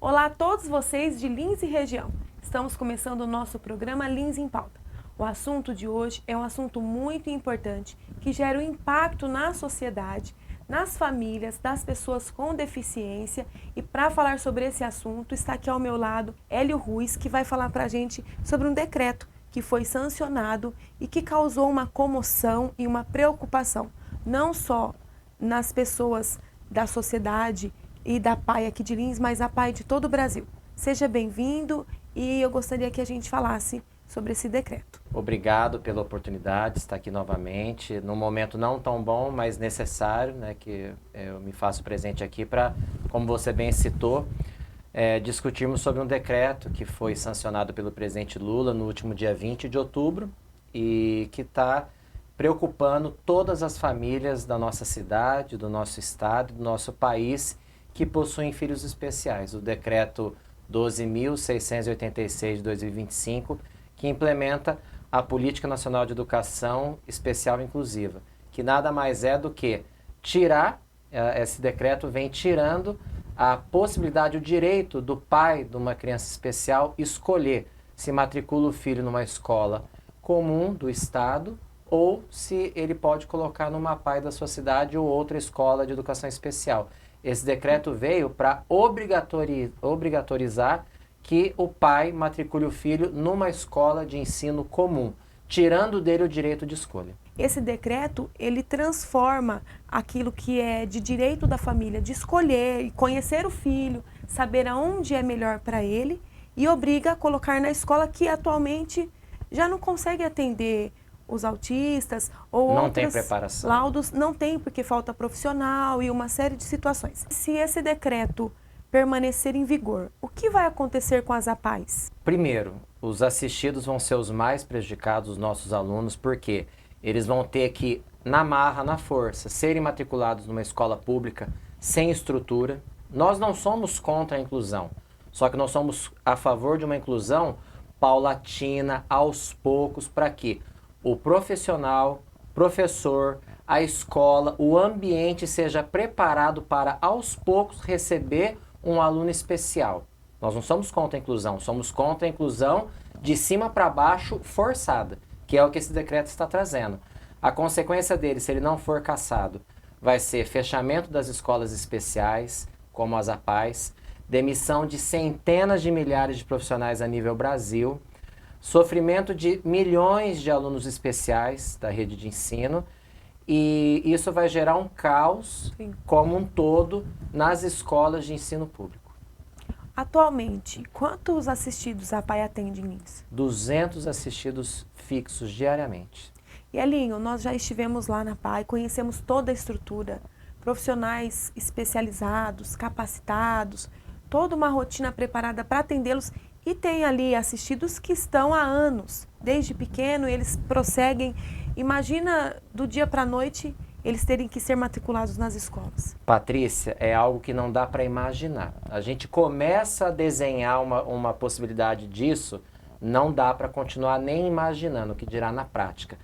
Olá a todos vocês de Lins e região. Estamos começando o nosso programa Lins em Pauta. O assunto de hoje é um assunto muito importante que gera um impacto na sociedade, nas famílias, das pessoas com deficiência. E para falar sobre esse assunto, está aqui ao meu lado Hélio Ruiz, que vai falar para a gente sobre um decreto que foi sancionado e que causou uma comoção e uma preocupação, não só nas pessoas da sociedade e da PAI aqui de Lins, mas a PAI de todo o Brasil. Seja bem-vindo e eu gostaria que a gente falasse sobre esse decreto. Obrigado pela oportunidade de estar aqui novamente, num momento não tão bom, mas necessário, né, que eu me faço presente aqui para, como você bem citou, discutirmos sobre um decreto que foi sancionado pelo presidente Lula no último dia 20 de outubro e que está preocupando todas as famílias da nossa cidade, do nosso estado, do nosso país que possuem filhos especiais. O decreto 12.686 de 2025, que implementa a Política Nacional de Educação Especial Inclusiva, que nada mais é do que esse decreto vem tirando a possibilidade, o direito do pai de uma criança especial escolher se matricula o filho numa escola comum do estado ou se ele pode colocar numa PAI da sua cidade ou outra escola de educação especial. Esse decreto veio para obrigatorizar que o pai matricule o filho numa escola de ensino comum, tirando dele o direito de escolha. Esse decreto, ele transforma aquilo que é de direito da família, de escolher e conhecer o filho, saber aonde é melhor para ele, e obriga a colocar na escola que atualmente já não consegue atender os autistas ou não tem outros preparação. laudos, não tem porque falta profissional e uma série de situações. Se esse decreto permanecer em vigor, o que vai acontecer com as APAES? Primeiro, os assistidos vão ser os mais prejudicados, os nossos alunos, porque eles vão ter que, na marra, na força, serem matriculados numa escola pública sem estrutura. Nós não somos contra a inclusão, só que nós somos a favor de uma inclusão paulatina, aos poucos, para que o profissional, professor, a escola, o ambiente seja preparado para, aos poucos, receber um aluno especial. Nós não somos contra a inclusão, somos contra a inclusão de cima para baixo forçada, que é o que esse decreto está trazendo. A consequência dele, se ele não for cassado, vai ser fechamento das escolas especiais, como as APAES, demissão de centenas de milhares de profissionais a nível Brasil, sofrimento de milhões de alunos especiais da rede de ensino, e isso vai gerar um caos como um todo nas escolas de ensino público. Atualmente, quantos assistidos a PAI atende em Lins? 200 assistidos fixos diariamente. E Elinho, nós já estivemos lá na PAI, conhecemos toda a estrutura, profissionais especializados, capacitados, toda uma rotina preparada para atendê-los. E tem ali assistidos que estão há anos, desde pequeno, eles prosseguem. Imagina do dia para a noite eles terem que ser matriculados nas escolas. Patrícia, é algo que não dá para imaginar. A gente começa a desenhar uma possibilidade disso, não dá para continuar nem imaginando, o que dirá na prática.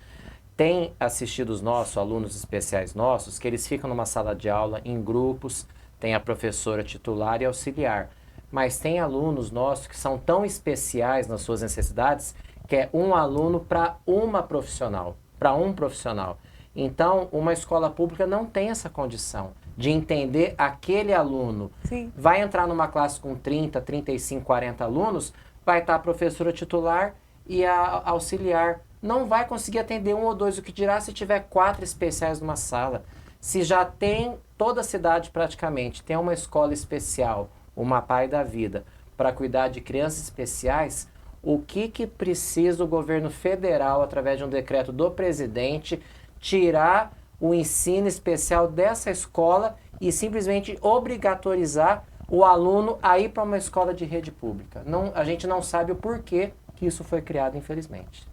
Tem assistidos nossos, alunos especiais nossos, que eles ficam numa sala de aula em grupos, tem a professora titular e auxiliar. Mas tem alunos nossos que são tão especiais nas suas necessidades que é um aluno para uma profissional, para um profissional. Então, uma escola pública não tem essa condição de entender aquele aluno. Sim. Vai entrar numa classe com 30, 35, 40 alunos, vai estar a professora titular e a auxiliar. Não vai conseguir atender um ou dois, o que dirá se tiver 4 especiais numa sala. Se já tem toda a cidade praticamente, tem uma escola especial, uma PAI da vida, para cuidar de crianças especiais, o que precisa o governo federal, através de um decreto do presidente, tirar o ensino especial dessa escola e simplesmente obrigatorizar o aluno a ir para uma escola de rede pública? Não, a gente não sabe o porquê que isso foi criado, infelizmente.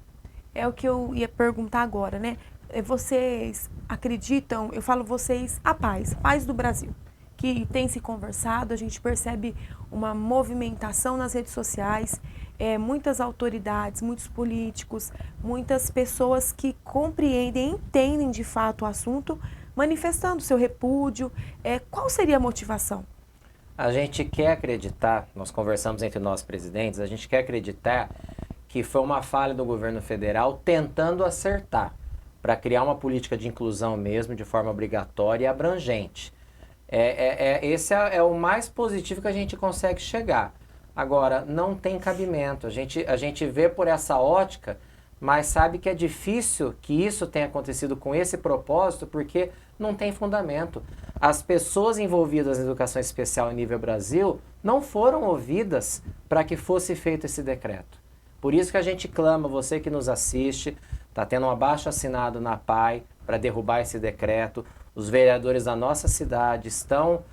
É o que eu ia perguntar agora, né? Vocês acreditam, eu falo vocês, a pais do Brasil, que tem se conversado, a gente percebe uma movimentação nas redes sociais, muitas autoridades, muitos políticos, muitas pessoas que compreendem, entendem de fato o assunto, manifestando seu repúdio. Qual seria a motivação? A gente quer acreditar, nós conversamos entre nós presidentes, a gente quer acreditar que foi uma falha do governo federal tentando acertar para criar uma política de inclusão mesmo, de forma obrigatória e abrangente. Esse é o mais positivo que a gente consegue chegar. Agora, não tem cabimento. A gente vê por essa ótica, mas sabe que é difícil que isso tenha acontecido com esse propósito, porque não tem fundamento. As pessoas envolvidas na educação especial em nível Brasil não foram ouvidas para que fosse feito esse decreto. Por isso que a gente clama, você que nos assiste, está tendo um abaixo-assinado na PAI para derrubar esse decreto. Os vereadores da nossa cidade estão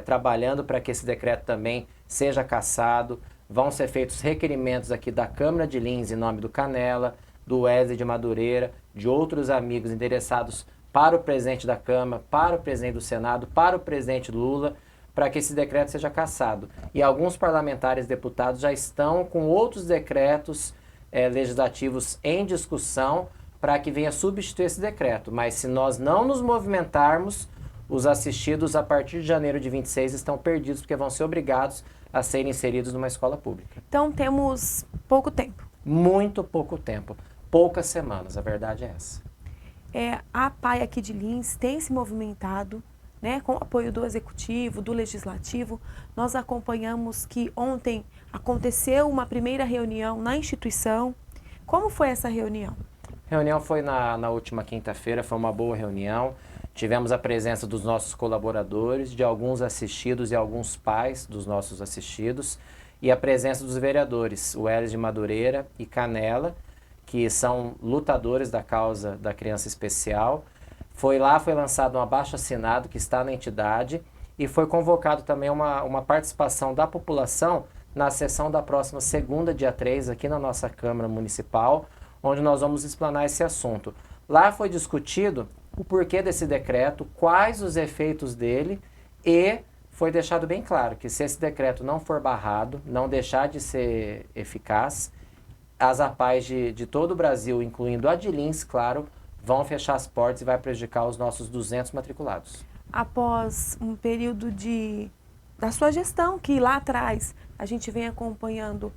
trabalhando para que esse decreto também seja cassado. Vão ser feitos requerimentos aqui da Câmara de Lins em nome do Canela, do Wesley de Madureira, de outros amigos endereçados para o presidente da Câmara, para o presidente do Senado, para o presidente Lula, para que esse decreto seja cassado. E alguns parlamentares deputados já estão com outros decretos legislativos em discussão para que venha substituir esse decreto. Mas se nós não nos movimentarmos, os assistidos a partir de janeiro de 26 estão perdidos, porque vão ser obrigados a serem inseridos numa escola pública. Então temos pouco tempo. Muito pouco tempo. Poucas semanas, a verdade é essa. A PAI aqui de Lins tem se movimentado, né, com o apoio do Executivo, do Legislativo. Nós acompanhamos que ontem aconteceu uma primeira reunião na instituição. Como foi essa reunião? A reunião foi na última quinta-feira, foi uma boa reunião. Tivemos a presença dos nossos colaboradores, de alguns assistidos e alguns pais dos nossos assistidos, e a presença dos vereadores, o Wesley de Madureira e Canela, que são lutadores da causa da criança especial. Foi lançado um abaixo-assinado que está na entidade e foi convocado também uma participação da população na sessão da próxima segunda, dia 3, aqui na nossa Câmara Municipal, onde nós vamos explanar esse assunto. Lá foi discutido o porquê desse decreto, quais os efeitos dele, e foi deixado bem claro que se esse decreto não for barrado, não deixar de ser eficaz, as APAES de todo o Brasil, incluindo a de Lins, claro, vão fechar as portas e vai prejudicar os nossos 200 matriculados. Após um período da sua gestão, que lá atrás a gente vem acompanhando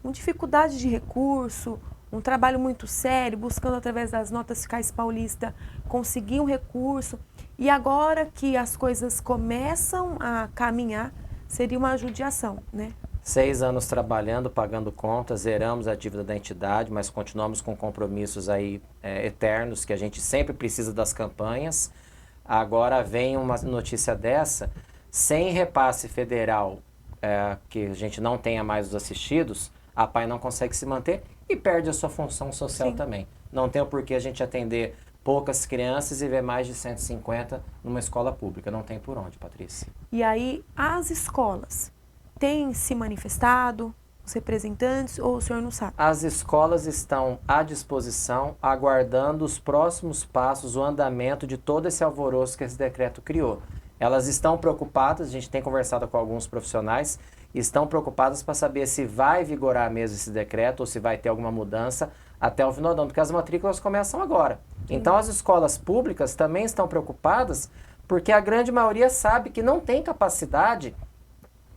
com dificuldade de recurso, um trabalho muito sério, buscando através das notas fiscais paulistas conseguir um recurso, e agora que as coisas começam a caminhar, seria uma judiação, né? 6 anos trabalhando, pagando contas, zeramos a dívida da entidade, mas continuamos com compromissos aí eternos, que a gente sempre precisa das campanhas. Agora vem uma notícia dessa, sem repasse federal, que a gente não tenha mais os assistidos, a PAI não consegue se manter e perde a sua função social. Sim. Também. Não tem o porquê a gente atender poucas crianças e ver mais de 150 numa escola pública. Não tem por onde, Patrícia. E aí, as escolas têm se manifestado, os representantes, ou o senhor não sabe? As escolas estão à disposição, aguardando os próximos passos, o andamento de todo esse alvoroço que esse decreto criou. Elas estão preocupadas, a gente tem conversado com alguns profissionais, estão preocupadas para saber se vai vigorar mesmo esse decreto ou se vai ter alguma mudança até o final do ano, porque as matrículas começam agora. Então as escolas públicas também estão preocupadas, porque a grande maioria sabe que não tem capacidade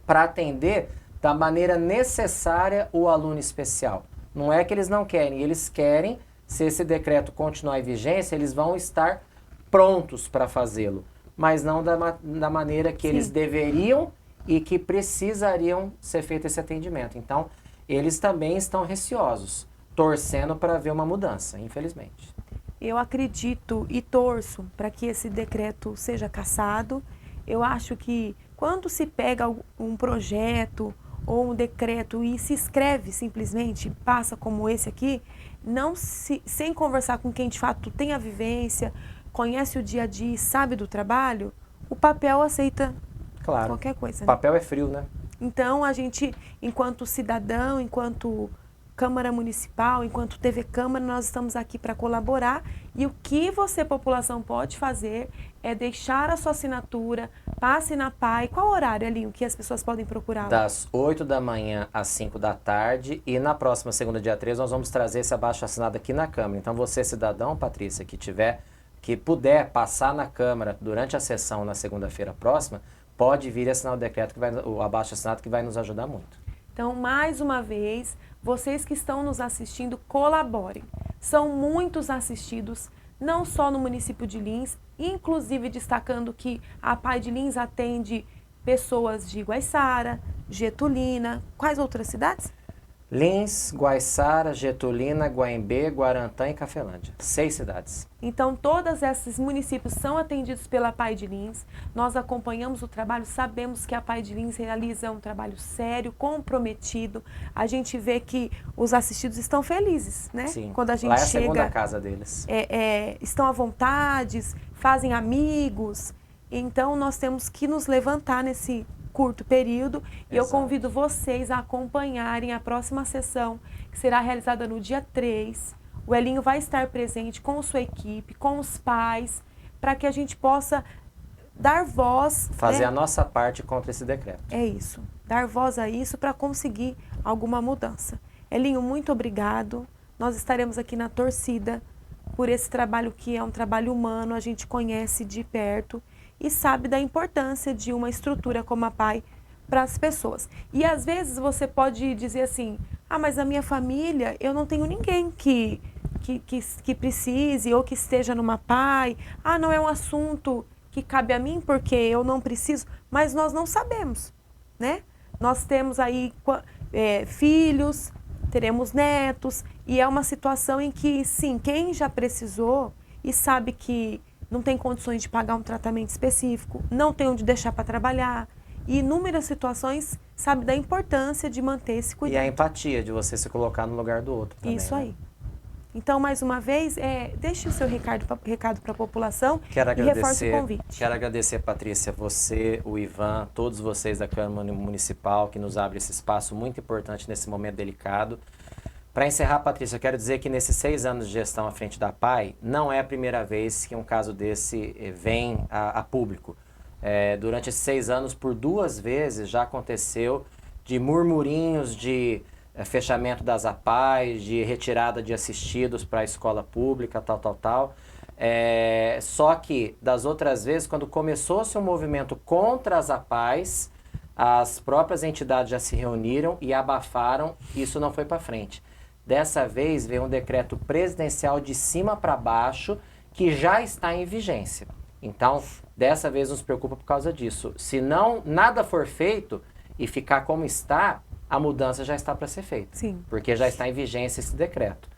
para atender da maneira necessária o aluno especial. Não é que eles não querem, eles querem, se esse decreto continuar em vigência, eles vão estar prontos para fazê-lo, mas não da maneira que eles deveriam e que precisariam ser feito esse atendimento. Então, eles também estão receosos, torcendo para ver uma mudança, infelizmente. Eu acredito e torço para que esse decreto seja cassado. Eu acho que quando se pega um projeto ou um decreto e se escreve simplesmente, passa como esse aqui, sem conversar com quem de fato tem a vivência, conhece o dia a dia e sabe do trabalho, o papel aceita qualquer coisa. O papel é frio, né? Então, a gente, enquanto cidadão, enquanto Câmara Municipal, enquanto TV Câmara, nós estamos aqui para colaborar, e o que você, população, pode fazer é deixar a sua assinatura, passe na PAI. Qual horário, Elinho, que as pessoas podem procurar? Das 8 da manhã às 5 da tarde, e na próxima segunda, dia 3, nós vamos trazer esse abaixo-assinado aqui na Câmara. Então, você, cidadão, Patrícia, que puder passar na Câmara durante a sessão na segunda-feira próxima, pode vir e assinar o decreto, o abaixo-assinado, que vai nos ajudar muito. Então, mais uma vez, vocês que estão nos assistindo, colaborem. São muitos assistidos, não só no município de Lins, inclusive destacando que a APAE de Lins atende pessoas de Guaiçara, Getulina, quais outras cidades? Lins, Guaiçara, Getulina, Guaimbê, Guarantã e Cafelândia. 6 cidades. Então, todos esses municípios são atendidos pela APAE de Lins. Nós acompanhamos o trabalho, sabemos que a APAE de Lins realiza um trabalho sério, comprometido. A gente vê que os assistidos estão felizes, né? Sim, quando a gente lá é a chega, segunda casa deles. Estão à vontade, fazem amigos. Então, nós temos que nos levantar nesse curto período. E eu convido vocês a acompanharem a próxima sessão, que será realizada no dia 3. O Elinho vai estar presente com sua equipe, com os pais, para que a gente possa dar voz. Fazer, né? a nossa parte contra esse decreto. É isso, dar voz a isso para conseguir alguma mudança. Elinho, muito obrigado. Nós estaremos aqui na torcida por esse trabalho que é um trabalho humano, a gente conhece de perto e sabe da importância de uma estrutura como a APAE para as pessoas. E às vezes você pode dizer assim, mas a minha família, eu não tenho ninguém que precise ou que esteja numa APAE. Não é um assunto que cabe a mim porque eu não preciso, mas nós não sabemos, né? Nós temos aí filhos, teremos netos, e é uma situação em que, sim, quem já precisou e sabe que não tem condições de pagar um tratamento específico, não tem onde deixar para trabalhar, e inúmeras situações sabe da importância de manter esse cuidado. E a empatia de você se colocar no lugar do outro também. Isso aí. Né? Então, mais uma vez, deixe o seu recado para a população e reforce o convite. Quero agradecer, Patrícia, você, o Ivan, todos vocês da Câmara Municipal que nos abre esse espaço muito importante nesse momento delicado. Para encerrar, Patrícia, eu quero dizer que nesses 6 anos de gestão à frente da APAE, não é a primeira vez que um caso desse vem a público. Durante esses 6 anos, por 2 vezes já aconteceu de murmurinhos de fechamento das APAEs, de retirada de assistidos para a escola pública, tal. Só que, das outras vezes, quando começou-se um movimento contra as APAEs, as próprias entidades já se reuniram e abafaram, e isso não foi para frente. Dessa vez veio um decreto presidencial de cima para baixo que já está em vigência. Então, dessa vez nos preocupa por causa disso. Se nada for feito e ficar como está, a mudança já está para ser feita. Sim. Porque já está em vigência esse decreto.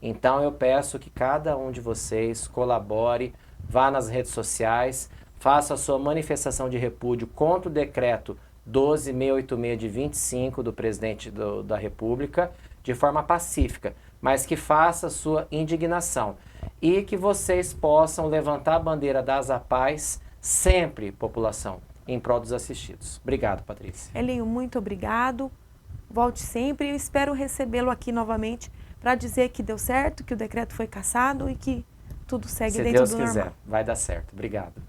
Então, eu peço que cada um de vocês colabore, vá nas redes sociais, faça a sua manifestação de repúdio contra o decreto 12.686 de 25 do presidente da República, de forma pacífica, mas que faça a sua indignação e que vocês possam levantar a bandeira das APAEs sempre, população, em prol dos assistidos. Obrigado, Patrícia. Elinho, muito obrigado. Volte sempre e eu espero recebê-lo aqui novamente para dizer que deu certo, que o decreto foi cassado e que tudo segue dentro do normal. Se Deus quiser, vai dar certo. Obrigado.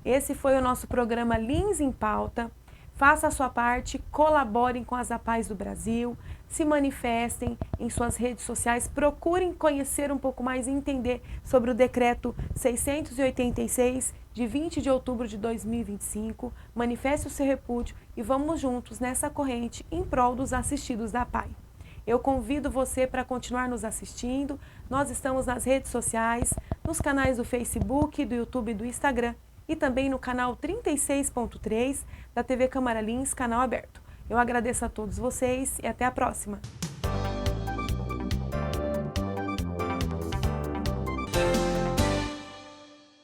Esse foi o nosso programa Lins em Pauta. Faça a sua parte, colaborem com as APAEs do Brasil, se manifestem em suas redes sociais, procurem conhecer um pouco mais e entender sobre o decreto 686 de 20 de outubro de 2025, manifeste o seu repúdio e vamos juntos nessa corrente em prol dos assistidos da APAE. Eu convido você para continuar nos assistindo, nós estamos nas redes sociais, nos canais do Facebook, do YouTube e do Instagram, e também no canal 36.3 da TV Câmara Lins, canal aberto. Eu agradeço a todos vocês e até a próxima.